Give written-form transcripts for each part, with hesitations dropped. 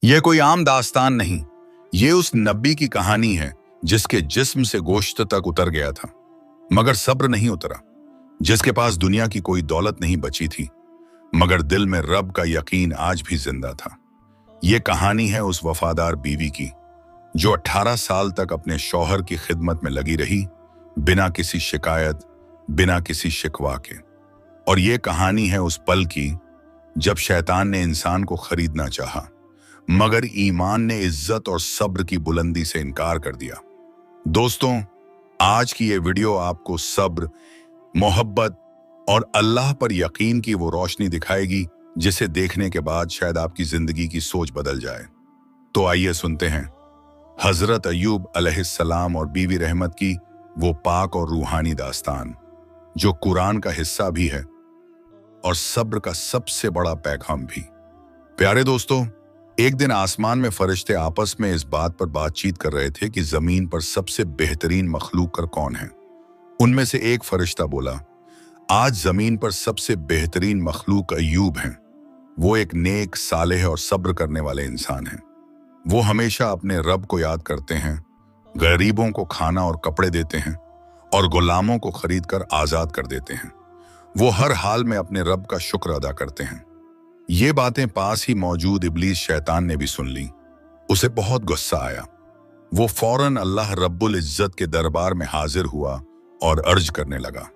यह कोई आम दास्तान नहीं, ये उस नबी की कहानी है जिसके जिस्म से गोश्त तक उतर गया था, मगर सब्र नहीं उतरा। जिसके पास दुनिया की कोई दौलत नहीं बची थी, मगर दिल में रब का यकीन आज भी जिंदा था। ये कहानी है उस वफादार बीवी की जो 18 साल तक अपने शौहर की खिदमत में लगी रही, बिना किसी शिकायत, बिना किसी शिकवा के। और ये कहानी है उस पल की जब शैतान ने इंसान को खरीदना चाहा, मगर ईमान ने इज्जत और सब्र की बुलंदी से इनकार कर दिया। दोस्तों, आज की ये वीडियो आपको सब्र, मोहब्बत और अल्लाह पर यकीन की वो रोशनी दिखाएगी जिसे देखने के बाद शायद आपकी जिंदगी की सोच बदल जाए। तो आइए सुनते हैं हजरत अय्यूब अलैहिस्सलाम और बीवी रहमत की वो पाक और रूहानी दास्तान, जो कुरान का हिस्सा भी है और सब्र का सबसे बड़ा पैगाम भी। प्यारे दोस्तों, एक दिन आसमान में फरिश्ते आपस में इस बात पर बातचीत कर रहे थे कि जमीन पर सबसे बेहतरीन मखलूक कर कौन है। उनमें से एक फरिश्ता बोला, आज जमीन पर सबसे बेहतरीन मखलूक अय्यूब हैं। वो एक नेक, सालेह और सब्र करने वाले इंसान हैं। वो हमेशा अपने रब को याद करते हैं, गरीबों को खाना और कपड़े देते हैं और गुलामों को खरीद कर आजाद कर देते हैं। वो हर हाल में अपने रब का शुक्र अदा करते हैं। ये बातें पास ही मौजूद इब्लीस शैतान ने भी सुन ली। उसे बहुत गुस्सा आया। वो फौरन अल्लाह रब्बुल इज्जत के दरबार में हाजिर हुआ और अर्ज करने लगा,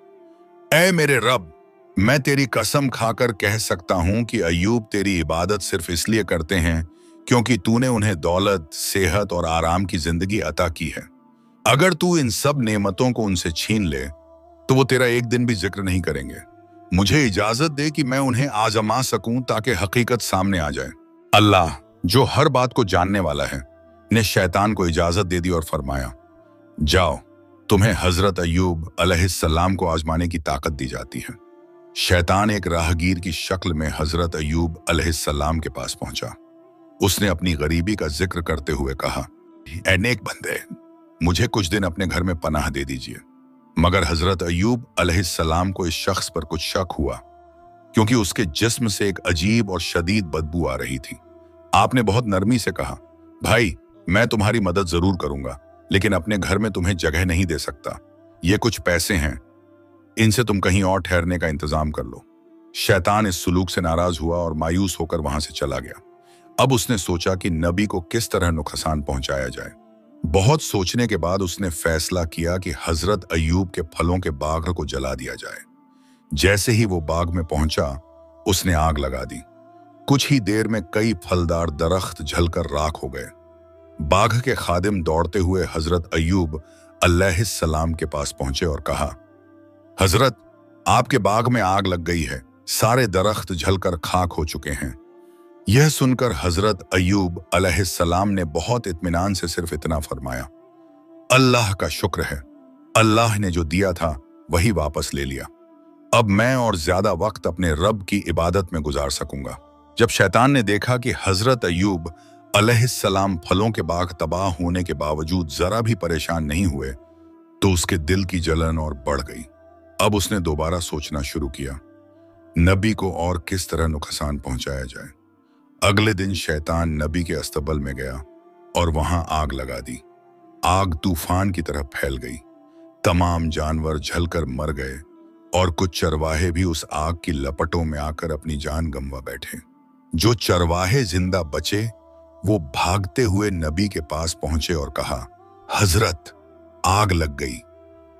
ऐ मेरे रब, मैं तेरी कसम खाकर कह सकता हूं कि अय्यूब तेरी इबादत सिर्फ इसलिए करते हैं क्योंकि तूने उन्हें दौलत, सेहत और आराम की जिंदगी अता की है। अगर तू इन सब नेमतों को उनसे छीन ले तो वो तेरा एक दिन भी जिक्र नहीं करेंगे। मुझे इजाजत दे कि मैं उन्हें आजमा सकूं ताकि हकीकत सामने आ जाए। अल्लाह, जो हर बात को जानने वाला है, ने शैतान को इजाजत दे दी और फरमाया, जाओ, तुम्हें हजरत अय्यूब अलैहिस्सलाम को आजमाने की ताकत दी जाती है। शैतान एक राहगीर की शक्ल में हजरत अय्यूब अलैहिस्सलाम के पास पहुंचा। उसने अपनी गरीबी का जिक्र करते हुए कहा, ऐ नेक बंदे, मुझे कुछ दिन अपने घर में पनाह दे दीजिए। मगर हजरत अय्यूब अलैहिस्सलाम को इस शख्स पर कुछ शक हुआ, क्योंकि उसके जिस्म से एक अजीब और शदीद बदबू आ रही थी। आपने बहुत नरमी से कहा, भाई, मैं तुम्हारी मदद जरूर करूंगा, लेकिन अपने घर में तुम्हें जगह नहीं दे सकता। ये कुछ पैसे हैं, इनसे तुम कहीं और ठहरने का इंतजाम कर लो। शैतान इस सुलूक से नाराज हुआ और मायूस होकर वहां से चला गया। अब उसने सोचा कि नबी को किस तरह नुकसान पहुंचाया जाए। बहुत सोचने के बाद उसने फैसला किया कि हजरत अय्यूब के फलों के बाग को जला दिया जाए। जैसे ही वो बाग में पहुंचा, उसने आग लगा दी। कुछ ही देर में कई फलदार दरख्त जलकर राख हो गए। बाग के खादिम दौड़ते हुए हजरत अय्यूब अलैहिस्सलाम के पास पहुंचे और कहा, हजरत, आपके बाग में आग लग गई है, सारे दरख्त जलकर खाक हो चुके हैं। यह सुनकर हजरत अय्यूब अलैहिस्सलाम ने बहुत इत्मीनान से सिर्फ इतना फरमाया, अल्लाह का शुक्र है, अल्लाह ने जो दिया था वही वापस ले लिया। अब मैं और ज्यादा वक्त अपने रब की इबादत में गुजार सकूंगा। जब शैतान ने देखा कि हजरत अय्यूब अलैहिस्सलाम फलों के बाग तबाह होने के बावजूद जरा भी परेशान नहीं हुए, तो उसके दिल की जलन और बढ़ गई। अब उसने दोबारा सोचना शुरू किया, नबी को और किस तरह नुकसान पहुंचाया जाए। अगले दिन शैतान नबी के अस्तबल में गया और वहां आग लगा दी। आग तूफान की तरह फैल गई। तमाम जानवर जलकर मर गए और कुछ चरवाहे भी उस आग की लपटों में आकर अपनी जान गंवा बैठे। जो चरवाहे जिंदा बचे, वो भागते हुए नबी के पास पहुंचे और कहा, हजरत, आग लग गई,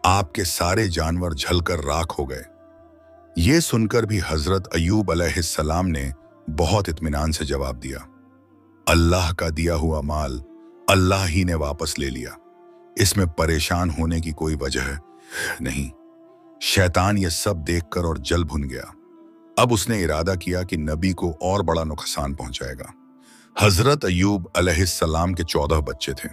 आपके सारे जानवर जलकर राख हो गए। ये सुनकर भी हजरत अय्यूब अलैहिस्सलाम ने बहुत इत्मीनान से जवाब दिया, अल्लाह का दिया हुआ माल अल्लाह ही ने वापस ले लिया, इसमें परेशान होने की कोई वजह नहीं। शैतान ये सब देखकर और जल भुन गया। अब उसने इरादा किया कि नबी को और बड़ा नुकसान पहुंचाएगा। हजरत अय्यूब अलैहिस्सलाम के 14 बच्चे थे।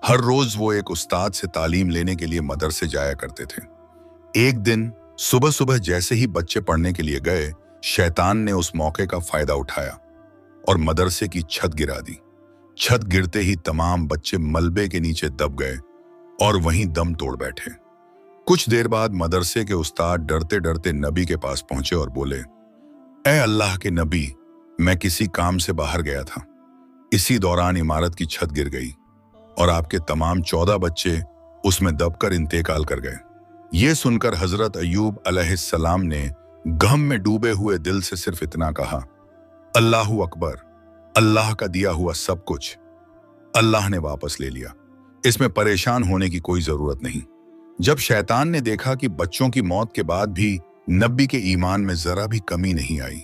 हर रोज वो एक उस्ताद से तालीम लेने के लिए मदरसे जाया करते थे। एक दिन सुबह सुबह जैसे ही बच्चे पढ़ने के लिए गए, शैतान ने उस मौके का फायदा उठाया और मदरसे की छत गिरा दी। छत गिरते ही तमाम बच्चे मलबे के नीचे दब गए और वहीं दम तोड़ बैठे। कुछ देर बाद मदरसे के उस्ताद डरते डरते नबी के पास पहुंचे और बोले, ऐ अल्लाह के नबी, मैं किसी काम से बाहर गया था, इसी दौरान इमारत की छत गिर गई और आपके तमाम 14 बच्चे उसमें दबकर इंतकाल कर गए। ये सुनकर हजरत अय्यूब अलैहिस्सलाम ने गम में डूबे हुए दिल से सिर्फ इतना कहा, अल्लाहु अकबर, अल्लाह का दिया हुआ सब कुछ अल्लाह ने वापस ले लिया, इसमें परेशान होने की कोई जरूरत नहीं। जब शैतान ने देखा कि बच्चों की मौत के बाद भी नबी के ईमान में जरा भी कमी नहीं आई,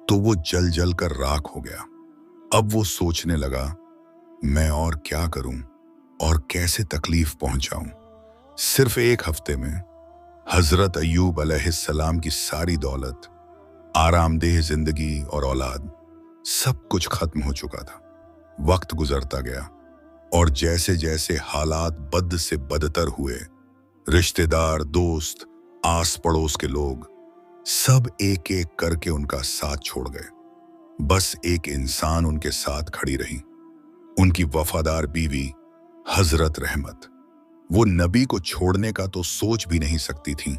तो वो जल जल कर राख हो गया। अब वो सोचने लगा, मैं और क्या करूं और कैसे तकलीफ पहुंचाऊं। सिर्फ एक हफ्ते में हजरत अय्यूब अलैहिस्सलाम की सारी दौलत, आरामदेह जिंदगी और औलाद सब कुछ खत्म हो चुका था। वक्त गुजरता गया और जैसे जैसे हालात बद से बदतर हुए, रिश्तेदार, दोस्त, आस पड़ोस के लोग सब एक एक करके उनका साथ छोड़ गए। बस एक इंसान उनके साथ खड़ी रही, उनकी वफादार बीवी हजरत रहमत। वो नबी को छोड़ने का तो सोच भी नहीं सकती थी।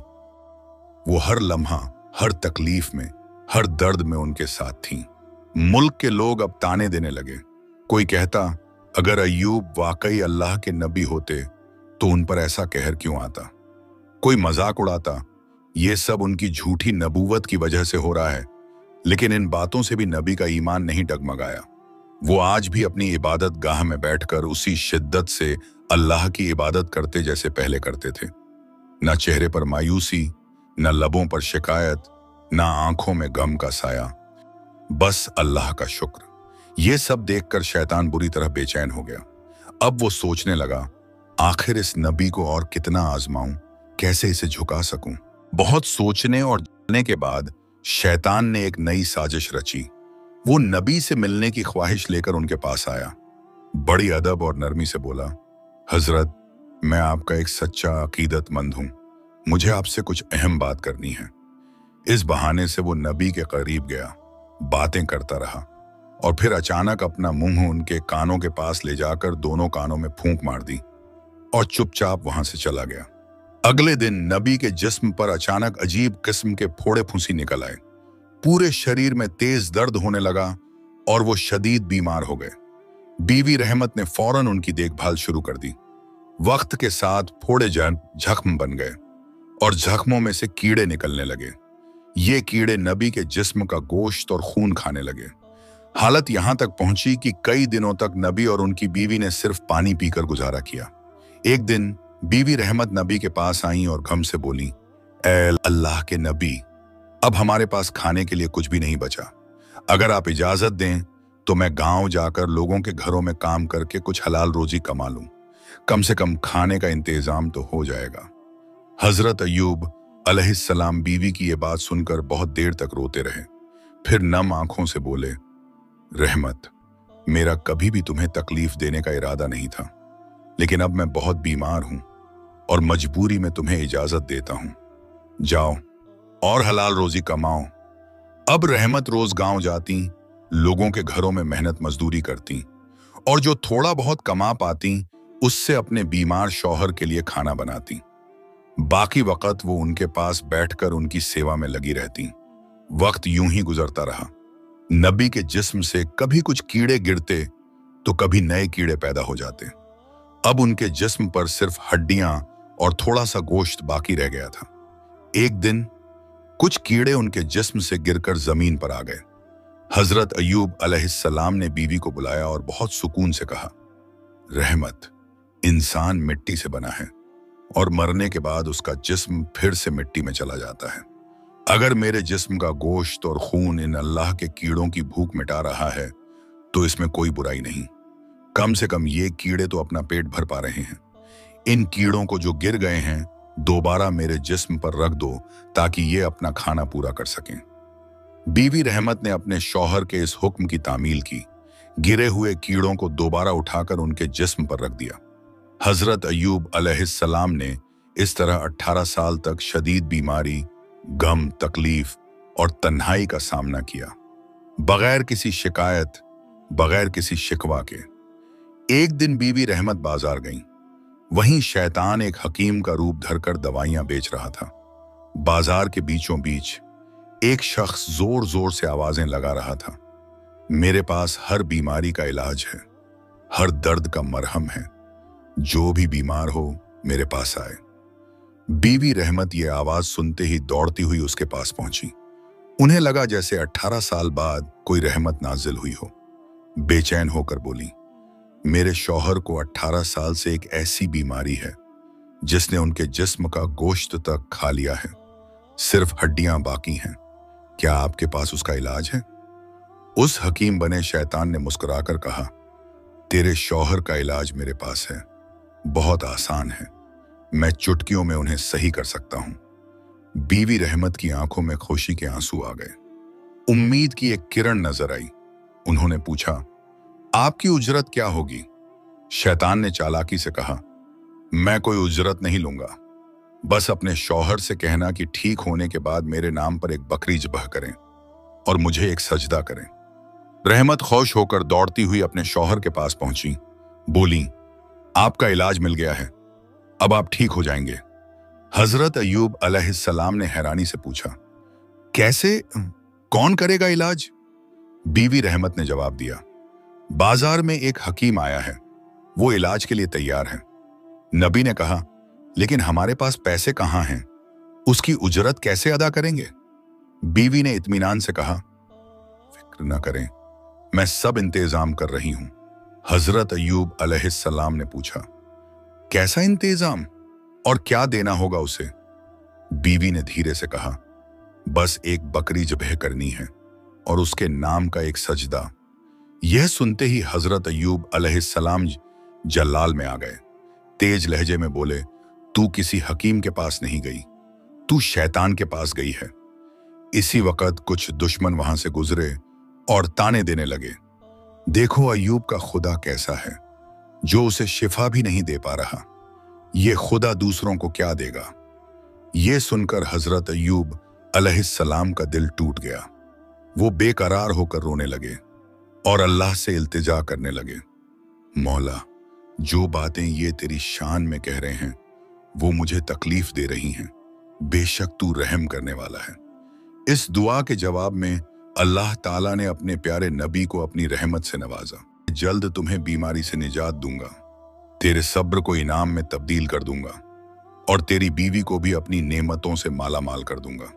वो हर लम्हा, हर तकलीफ में, हर दर्द में उनके साथ थी। मुल्क के लोग अब ताने देने लगे। कोई कहता, अगर अय्यूब वाकई अल्लाह के नबी होते तो उन पर ऐसा कहर क्यों आता। कोई मजाक उड़ाता, ये सब उनकी झूठी नबूवत की वजह से हो रहा है। लेकिन इन बातों से भी नबी का ईमान नहीं डगमगाया। वो आज भी अपनी इबादत गाह में बैठकर उसी शिद्दत से अल्लाह की इबादत करते जैसे पहले करते थे। न चेहरे पर मायूसी, न लबों पर शिकायत, न आंखों में गम का साया, बस अल्लाह का शुक्र। ये सब देखकर शैतान बुरी तरह बेचैन हो गया। अब वो सोचने लगा, आखिर इस नबी को और कितना आजमाऊं, कैसे इसे झुका सकूं। बहुत सोचने और जानने के बाद शैतान ने एक नई साजिश रची। वो नबी से मिलने की ख्वाहिश लेकर उनके पास आया। बड़ी अदब और नरमी से बोला, हजरत, मैं आपका एक सच्चा अकीदतमंद हूं। मुझे आपसे कुछ अहम बात करनी है। इस बहाने से वो नबी के करीब गया, बातें करता रहा और फिर अचानक अपना मुंह उनके कानों के पास ले जाकर दोनों कानों में फूंक मार दी और चुपचाप वहां से चला गया। अगले दिन नबी के जिस्म पर अचानक अजीब किस्म के फोड़े फुंसी निकल आए। पूरे शरीर में तेज दर्द होने लगा और वो शदीद बीमार हो गए। बीवी रहमत ने फौरन उनकी देखभाल शुरू कर दी। वक्त के साथ फोड़े जख्म बन गए और जख्मों में से कीड़े निकलने लगे। ये कीड़े नबी के जिस्म का गोश्त और खून खाने लगे। हालत यहां तक पहुंची कि कई दिनों तक नबी और उनकी बीवी ने सिर्फ पानी पीकर गुजारा किया। एक दिन बीवी रहमत नबी के पास आई और गम से बोली, ऐ अल्लाह के नबी, अब हमारे पास खाने के लिए कुछ भी नहीं बचा। अगर आप इजाजत दें तो मैं गांव जाकर लोगों के घरों में काम करके कुछ हलाल रोजी कमा लूं। कम से कम खाने का इंतजाम तो हो जाएगा। हजरत अय्यूब अलैहिस्सलाम बीवी की ये बात सुनकर बहुत देर तक रोते रहे। फिर नम आंखों से बोले, रहमत, मेरा कभी भी तुम्हें तकलीफ देने का इरादा नहीं था, लेकिन अब मैं बहुत बीमार हूं और मजबूरी में तुम्हें इजाजत देता हूं। जाओ और हलाल रोजी कमाओ। अब रहमत रोज गांव जाती, लोगों के घरों में मेहनत मजदूरी करती और जो थोड़ा बहुत कमा पाती उससे अपने बीमार शौहर के लिए खाना बनाती। बाकी वक्त वो उनके पास बैठकर उनकी सेवा में लगी रहती। वक्त यूं ही गुजरता रहा। नबी के जिस्म से कभी कुछ कीड़े गिरते तो कभी नए कीड़े पैदा हो जाते। अब उनके जिस्म पर सिर्फ हड्डियां और थोड़ा सा गोश्त बाकी रह गया था। एक दिन कुछ कीड़े उनके जिस्म से गिरकर जमीन पर आ गए। हजरत अय्यूब अलैहिस्सलाम ने बीवी को बुलाया और बहुत सुकून से कहा, रहमत, इंसान मिट्टी से बना है और मरने के बाद उसका जिस्म फिर से मिट्टी में चला जाता है। अगर मेरे जिस्म का गोश्त और खून इन अल्लाह के कीड़ों की भूख मिटा रहा है तो इसमें कोई बुराई नहीं। कम से कम ये कीड़े तो अपना पेट भर पा रहे हैं। इन कीड़ों को जो गिर गए हैं दोबारा मेरे जिस्म पर रख दो ताकि ये अपना खाना पूरा कर सकें। बीवी रहमत ने अपने शौहर के इस हुक्म की तामील की। गिरे हुए कीड़ों को दोबारा उठाकर उनके जिस्म पर रख दिया। हजरत अय्यूब अलैहिस्सलाम ने इस तरह 18 साल तक शदीद बीमारी, गम, तकलीफ और तन्हाई का सामना किया, बगैर किसी शिकायत, बगैर किसी शिकवा के। एक दिन बीवी रहमत बाजार गईं। वहीं शैतान एक हकीम का रूप धरकर दवाइयां बेच रहा था। बाजार के बीचों बीच एक शख्स जोर जोर से आवाजें लगा रहा था, मेरे पास हर बीमारी का इलाज है, हर दर्द का मरहम है। जो भी बीमार हो मेरे पास आए। बीवी रहमत ये आवाज सुनते ही दौड़ती हुई उसके पास पहुंची। उन्हें लगा जैसे 18 साल बाद कोई रहमत नाजिल हुई हो। बेचैन होकर बोली, मेरे शौहर को 18 साल से एक ऐसी बीमारी है जिसने उनके जिस्म का गोश्त तक खा लिया है, सिर्फ हड्डियां बाकी हैं। क्या आपके पास उसका इलाज है? उस हकीम बने शैतान ने मुस्कुराकर कहा, तेरे शौहर का इलाज मेरे पास है, बहुत आसान है, मैं चुटकियों में उन्हें सही कर सकता हूं। बीवी रहमत की आंखों में खुशी के आंसू आ गए। उम्मीद की एक किरण नजर आई। उन्होंने पूछा, आपकी उजरत क्या होगी? शैतान ने चालाकी से कहा, मैं कोई उजरत नहीं लूंगा, बस अपने शौहर से कहना कि ठीक होने के बाद मेरे नाम पर एक बकरी ज़बह करें और मुझे एक सजदा करें। रहमत खुश होकर दौड़ती हुई अपने शौहर के पास पहुंची। बोली, आपका इलाज मिल गया है, अब आप ठीक हो जाएंगे। हजरत अय्यूब अलैहिस्सलाम ने हैरानी से पूछा, कैसे, कौन करेगा इलाज? बीवी रहमत ने जवाब दिया, बाजार में एक हकीम आया है, वो इलाज के लिए तैयार है। नबी ने कहा, लेकिन हमारे पास पैसे कहां हैं, उसकी उजरत कैसे अदा करेंगे? बीवी ने इत्मीनान से कहा, फिक्र न करें, मैं सब इंतजाम कर रही हूं। हजरत अय्यूब अलैहिस्सलाम ने पूछा, कैसा इंतजाम और क्या देना होगा उसे? बीवी ने धीरे से कहा, बस एक बकरी ज़बह करनी है और उसके नाम का एक सजदा। यह सुनते ही हजरत अय्यूब अलैहिस्सलाम जलाल में आ गए। तेज लहजे में बोले, तू किसी हकीम के पास नहीं गई, तू शैतान के पास गई है। इसी वक्त कुछ दुश्मन वहां से गुजरे और ताने देने लगे, देखो अय्यूब का खुदा कैसा है, जो उसे शिफा भी नहीं दे पा रहा, ये खुदा दूसरों को क्या देगा? ये सुनकर हजरत अय्यूब अलैहिस्सलाम का दिल टूट गया। वो बेकरार होकर रोने लगे और अल्लाह से इल्तिजा करने लगे, मौला, जो बातें ये तेरी शान में कह रहे हैं वो मुझे तकलीफ दे रही हैं, बेशक तू रहम करने वाला है। इस दुआ के जवाब में अल्लाह ताला ने अपने प्यारे नबी को अपनी रहमत से नवाजा। जल्द तुम्हें बीमारी से निजात दूंगा, तेरे सब्र को इनाम में तब्दील कर दूंगा और तेरी बीवी को भी अपनी नेमतों से माला माल कर दूंगा।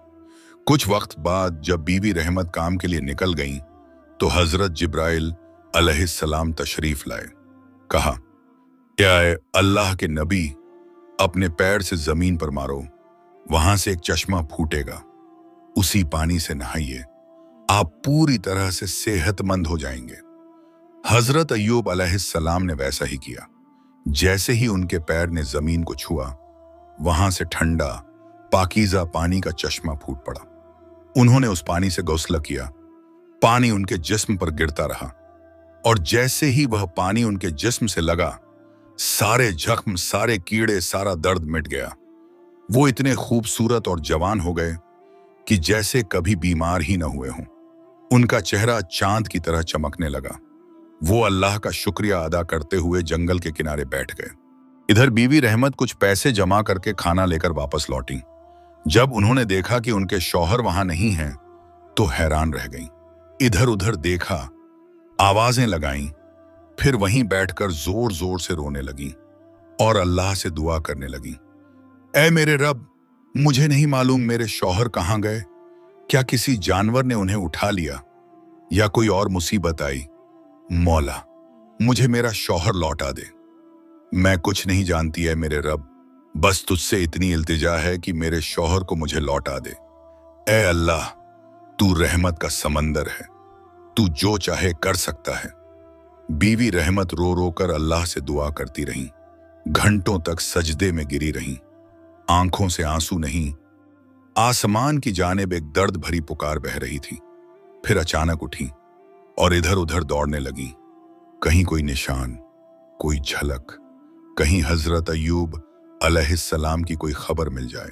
कुछ वक्त बाद जब बीवी रहमत काम के लिए निकल गईं, तो हजरत जिब्राइल अलैहिस्सलाम तशरीफ लाए। कहा, क्या अल्लाह के नबी, अपने पैर से जमीन पर मारो, वहां से एक चश्मा फूटेगा, उसी पानी से नहाइए, आप पूरी तरह से सेहतमंद हो जाएंगे। हजरत अय्यूब अलैहिस्सलाम ने वैसा ही किया। जैसे ही उनके पैर ने जमीन को छुआ, वहां से ठंडा पाकीज़ा पानी का चश्मा फूट पड़ा। उन्होंने उस पानी से गुस्ल किया। पानी उनके जिस्म पर गिरता रहा और जैसे ही वह पानी उनके जिस्म से लगा, सारे जख्म, सारे कीड़े, सारा दर्द मिट गया। वो इतने खूबसूरत और जवान हो गए कि जैसे कभी बीमार ही न हुए हों। उनका चेहरा चांद की तरह चमकने लगा। वो अल्लाह का शुक्रिया अदा करते हुए जंगल के किनारे बैठ गए। इधर बीवी रहमत कुछ पैसे जमा करके खाना लेकर वापस लौटी। जब उन्होंने देखा कि उनके शौहर वहां नहीं हैं, तो हैरान रह गईं। इधर उधर देखा, आवाजें लगाईं, फिर वहीं बैठकर जोर जोर से रोने लगीं और अल्लाह से दुआ करने लगीं, ऐ मेरे रब, मुझे नहीं मालूम मेरे शौहर कहाँ गए, क्या किसी जानवर ने उन्हें उठा लिया या कोई और मुसीबत आई? मौला, मुझे मेरा शौहर लौटा दे। मैं कुछ नहीं जानती है मेरे रब, बस तुझसे इतनी इल्तिजा है कि मेरे शौहर को मुझे लौटा दे। ऐ अल्लाह, तू रहमत का समंदर है, तू जो चाहे कर सकता है। बीवी रहमत रो रो कर अल्लाह से दुआ करती रहीं, घंटों तक सजदे में गिरी रहीं, आंखों से आंसू नहीं, आसमान की जानिब एक दर्द भरी पुकार बह रही थी। फिर अचानक उठी और इधर उधर दौड़ने लगी। कहीं कोई निशान, कोई झलक, कहीं हजरत अय्यूब अलैहिस्सलाम की कोई खबर मिल जाए।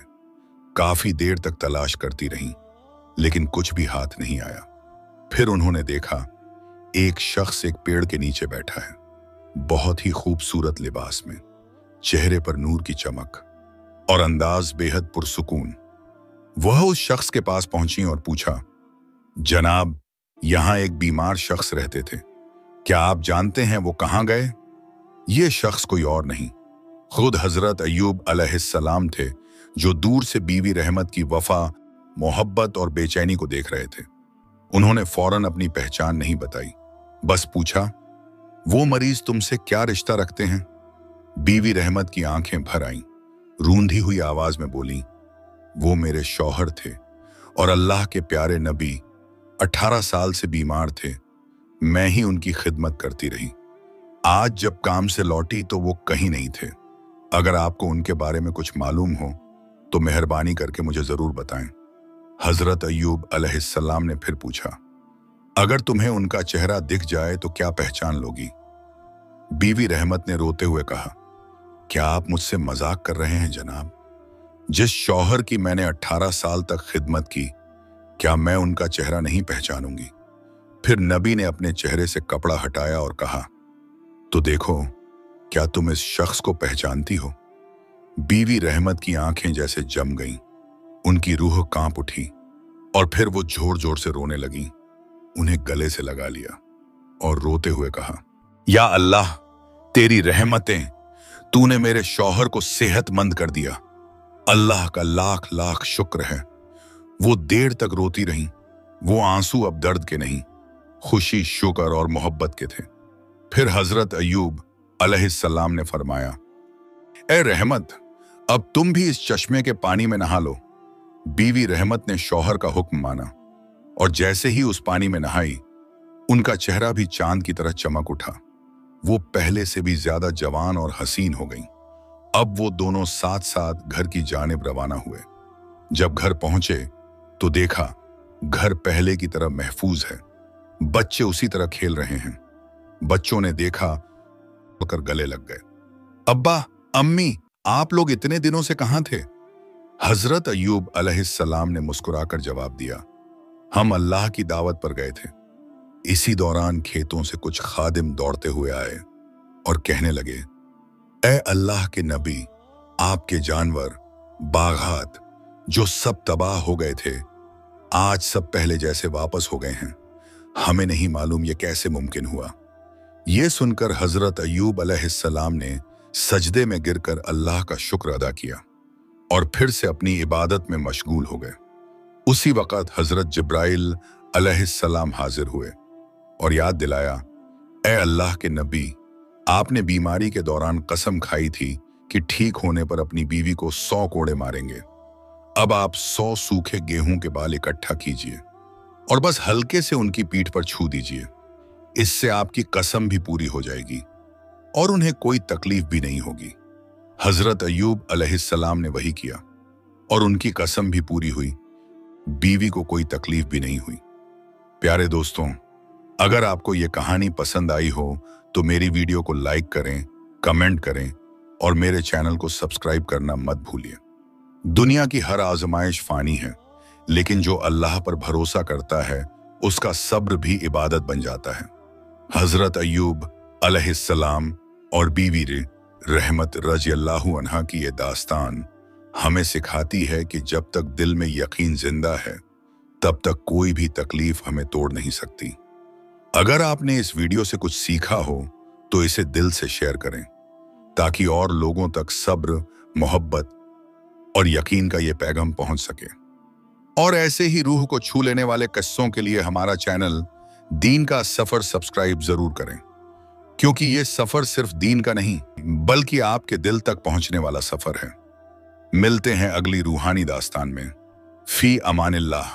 काफी देर तक तलाश करती रहीं, लेकिन कुछ भी हाथ नहीं आया। फिर उन्होंने देखा, एक शख्स एक पेड़ के नीचे बैठा है, बहुत ही खूबसूरत लिबास में, चेहरे पर नूर की चमक और अंदाज बेहद पुरसुकून। वह उस शख्स के पास पहुंची और पूछा, जनाब, यहाँ एक बीमार शख्स रहते थे। क्या आप जानते हैं वो कहाँ गए? ये शख्स कोई और नहीं, खुद हजरत अय्यूब अलैहिस्सलाम थे, जो दूर से बीवी रहमत की वफा, मोहब्बत और बेचैनी को देख रहे थे। उन्होंने फौरन अपनी पहचान नहीं बताई, बस पूछा, वो मरीज तुमसे क्या रिश्ता रखते हैं? बीवी रहमत की आंखें भर आईं, रूंधी हुई आवाज में बोली, वो मेरे शौहर थे और अल्लाह के प्यारे नबी 18 साल से बीमार थे। मैं ही उनकी खिदमत करती रही। आज जब काम से लौटी तो वो कहीं नहीं थे। अगर आपको उनके बारे में कुछ मालूम हो तो मेहरबानी करके मुझे जरूर बताएं। हजरत अय्यूब अलैहिस्सलाम ने फिर पूछा, अगर तुम्हें उनका चेहरा दिख जाए तो क्या पहचान लोगी? बीवी रहमत ने रोते हुए कहा, क्या आप मुझसे मजाक कर रहे हैं जनाब? जिस शौहर की मैंने 18 साल तक खिदमत की, क्या मैं उनका चेहरा नहीं पहचानूंगी? फिर नबी ने अपने चेहरे से कपड़ा हटाया और कहा, तो देखो, क्या तुम इस शख्स को पहचानती हो? बीवी रहमत की आंखें जैसे जम गईं, उनकी रूह कांप उठी और फिर वो जोर जोर से रोने लगी। उन्हें गले से लगा लिया और रोते हुए कहा, या अल्लाह, तेरी रहमतें, तूने मेरे शौहर को सेहतमंद कर दिया। अल्लाह का लाख लाख शुक्र है। वो देर तक रोती रहीं। वो आंसू अब दर्द के नहीं, खुशी, शुक्र और मोहब्बत के थे। फिर हजरत अय्यूब अलैहिस्सलाम ने फरमाया, ए रहमत, अब तुम भी इस चश्मे के पानी में नहा लो। बीवी रहमत ने शौहर का हुक्म माना और जैसे ही उस पानी में नहाई, उनका चेहरा भी चांद की तरह चमक उठा। वो पहले से भी ज्यादा जवान और हसीन हो गईं। अब वो दोनों साथ साथ घर की जानिब रवाना हुए। जब घर पहुंचे तो देखा, घर पहले की तरह महफूज है। बच्चे उसी तरह खेल रहे हैं। बच्चों ने देखा कर गले लग गए। अब्बा, अम्मी, आप लोग इतने दिनों से कहां थे? हजरत अय्यूब अलैहिस्सलाम ने मुस्कुराकर जवाब दिया, हम अल्लाह की दावत पर गए थे। इसी दौरान खेतों से कुछ खादिम दौड़ते हुए आए और कहने लगे, ए अल्लाह के नबी, आपके जानवर, बागात जो सब तबाह हो गए थे, आज सब पहले जैसे वापस हो गए हैं। हमें नहीं मालूम ये कैसे मुमकिन हुआ। ये सुनकर हजरत अय्यूब अलैहिस्सलाम ने सजदे में गिरकर अल्लाह का शुक्र अदा किया और फिर से अपनी इबादत में मशगूल हो गए। उसी वक़्त हजरत जिब्राइल अलैहिस्सलाम हाजिर हुए और याद दिलाया, ए अल्लाह के नबी, आपने बीमारी के दौरान कसम खाई थी कि ठीक होने पर अपनी बीवी को 100 कोड़े मारेंगे। अब आप 100 सूखे गेहूं के बाल इकट्ठा कीजिए और बस हल्के से उनकी पीठ पर छू दीजिए। इससे आपकी कसम भी पूरी हो जाएगी और उन्हें कोई तकलीफ भी नहीं होगी। हजरत अय्यूब अलैहिस्सलाम ने वही किया और उनकी कसम भी पूरी हुई। बीवी को कोई तकलीफ भी नहीं हुई। प्यारे दोस्तों, अगर आपको ये कहानी पसंद आई हो तो मेरी वीडियो को लाइक करें, कमेंट करें और मेरे चैनल को सब्सक्राइब करना मत भूलिए। दुनिया की हर आजमाइश फानी है, लेकिन जो अल्लाह पर भरोसा करता है उसका सब्र भी इबादत बन जाता है। हजरत अय्यूब अलैहिस्सलाम और बीवी रहमत रज़ियल्लाहु अन्हा की ये दास्तान हमें सिखाती है कि जब तक दिल में यकीन जिंदा है, तब तक कोई भी तकलीफ हमें तोड़ नहीं सकती। अगर आपने इस वीडियो से कुछ सीखा हो तो इसे दिल से शेयर करें, ताकि और लोगों तक सब्र, मोहब्बत और यकीन का ये पैगाम पहुंच सके। और ऐसे ही रूह को छू लेने वाले किस्सों के लिए हमारा चैनल दीन का सफर सब्सक्राइब जरूर करें, क्योंकि ये सफर सिर्फ दीन का नहीं बल्कि आपके दिल तक पहुंचने वाला सफर है। मिलते हैं अगली रूहानी दास्तान में। फी अमानिल्लाह।